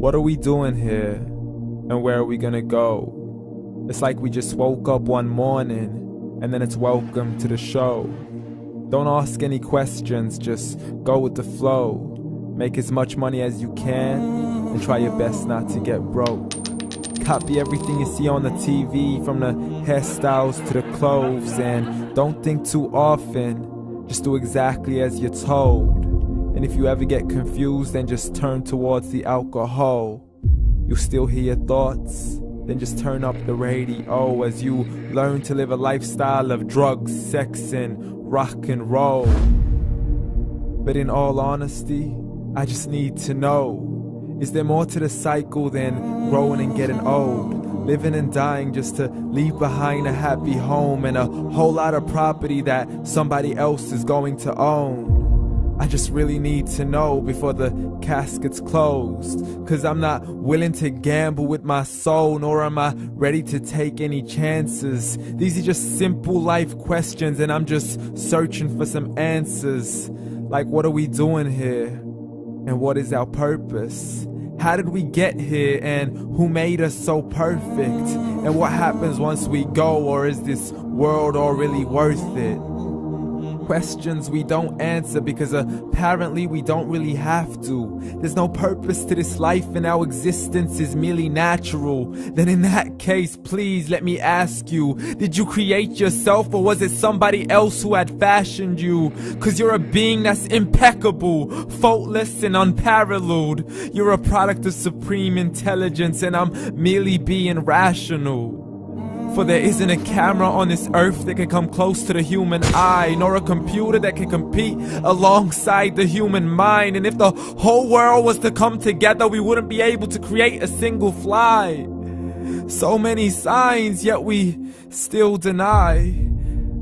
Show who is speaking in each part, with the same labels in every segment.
Speaker 1: What are we doing here? And where are we gonna go? It's like we just woke up one morning and then it's welcome to the show. Don't ask any questions, just go with the flow. Make as much money as you can and try your best not to get broke. Copy everything you see on the TV, from the hairstyles to the clothes, and don't think too often, just do exactly as you're told. And if you ever get confused, then just turn towards the alcohol. You still hear your thoughts? Then just turn up the radio as you learn to live a lifestyle of drugs, sex, and rock and roll. But in all honesty, I just need to know, is there more to the cycle than growing and getting old? Living and dying just to leave behind a happy home and a whole lot of property that somebody else is going to own. I just really need to know before the casket's closed, 'cause I'm not willing to gamble with my soul, nor am I ready to take any chances. These are just simple life questions and I'm just searching for some answers. Like, what are we doing here? And what is our purpose? How did we get here, and who made us so perfect? And what happens once we go, or is this world all really worth it? Questions we don't answer because apparently we don't really have to. There's no purpose to this life and our existence is merely natural. Then in that case, please let me ask you, did you create yourself, or was it somebody else who had fashioned you? 'Cause you're a being that's impeccable, faultless and unparalleled. You're a product of supreme intelligence and I'm merely being rational. For there isn't a camera on this earth that can come close to the human eye, nor a computer that can compete alongside the human mind. And if the whole world was to come together, we wouldn't be able to create a single fly. So many signs, yet we still deny.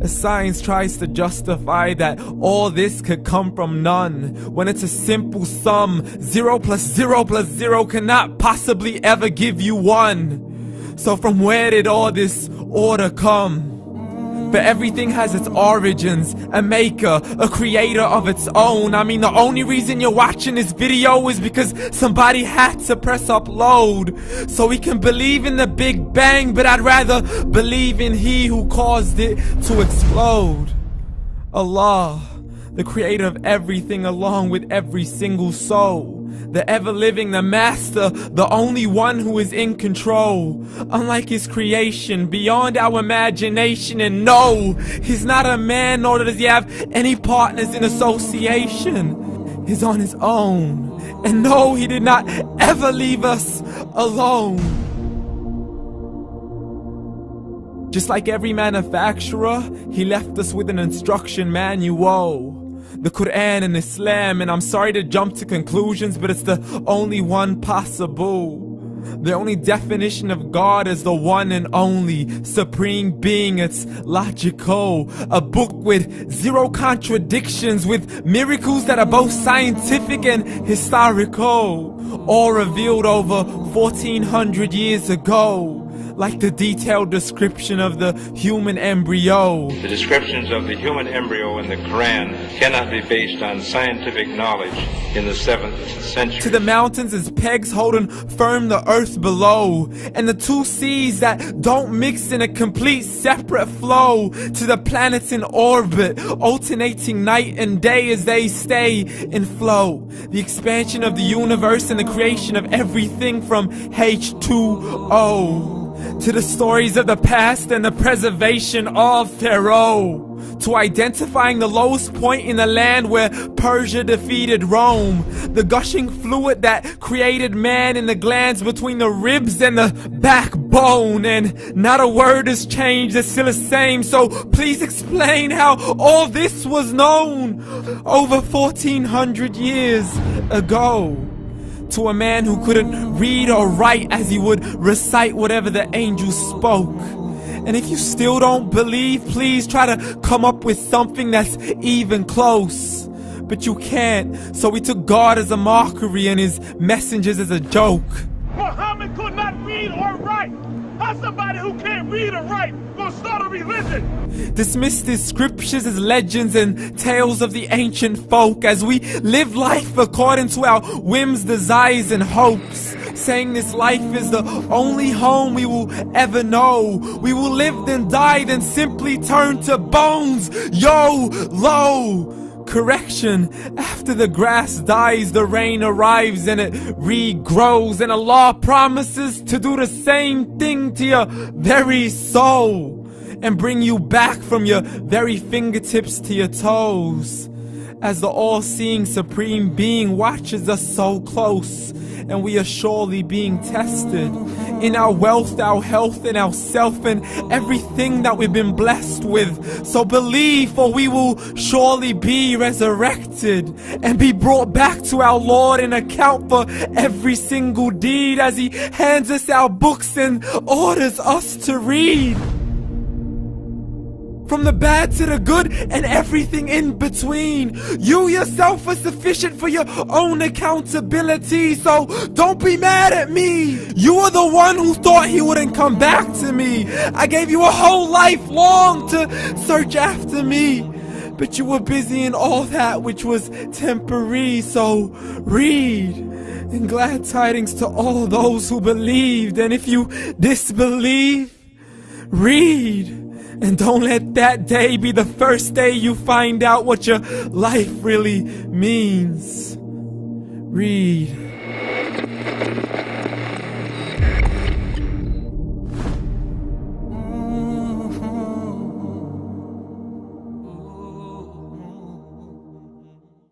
Speaker 1: As science tries to justify that all this could come from none, when it's a simple sum. 0 plus 0 plus 0 cannot possibly ever give you 1. So from where did all this order come? But everything has its origins, a maker, a creator of its own. I mean, the only reason you're watching this video is because somebody had to press upload. So we can believe in the Big Bang, but I'd rather believe in He who caused it to explode. Allah, the creator of everything along with every single soul. The ever-living, the master, the only one who is in control. Unlike his creation, beyond our imagination. And no, he's not a man, nor does he have any partners in association. He's on his own. And no, he did not ever leave us alone. Just like every manufacturer, he left us with an instruction manual. The Quran and Islam, and I'm sorry to jump to conclusions, but it's the only one possible. The only definition of God is the one and only supreme being. It's logical, a book with 0 contradictions, with miracles that are both scientific and historical, all revealed over 1400 years ago. Like the detailed description of the human embryo.
Speaker 2: The descriptions of the human embryo in the Quran cannot be based on scientific knowledge in the 7th century.
Speaker 1: To the mountains as pegs holding firm the earth below, and the 2 seas that don't mix in a complete separate flow. To the planets in orbit, alternating night and day as they stay in flow. The expansion of the universe and the creation of everything from H2O. To the stories of the past and the preservation of Pharaoh. To identifying the lowest point in the land where Persia defeated Rome. The gushing fluid that created man in the glands between the ribs and the backbone. And not a word has changed, it's still the same. So please explain how all this was known over 1400 years ago. To a man who couldn't read or write, as he would recite whatever the angels spoke. And if you still don't believe, please try to come up with something that's even close. But you can't, so we took God as a mockery and his messengers as a joke.
Speaker 3: Muhammad could not read or write. How's somebody who can't read or write gonna start a religion?
Speaker 1: Dismiss these scriptures as legends and tales of the ancient folk, as we live life according to our whims, desires, and hopes. saying this life is the only home we will ever know. We will live then die, then simply turn to bones. YOLO! Correction, after the grass dies, the rain arrives and it regrows, and Allah promises to do the same thing to your very soul and bring you back from your very fingertips to your toes, as the all-seeing supreme being watches us so close, and we are surely being tested in our wealth, our health, and our self, and everything that we've been blessed with. So believe, for we will surely be resurrected and be brought back to our Lord and account for every single deed, as He hands us our books and orders us to read. From the bad to the good and everything in between. You yourself are sufficient for your own accountability, so don't be mad at me. You are the one who thought He wouldn't come back to me. I gave you a whole life long to search after me, but you were busy in all that which was temporary. So read, and glad tidings to all those who believed. And if you disbelieve, read. And don't let that day be the first day you find out what your life really means. Read.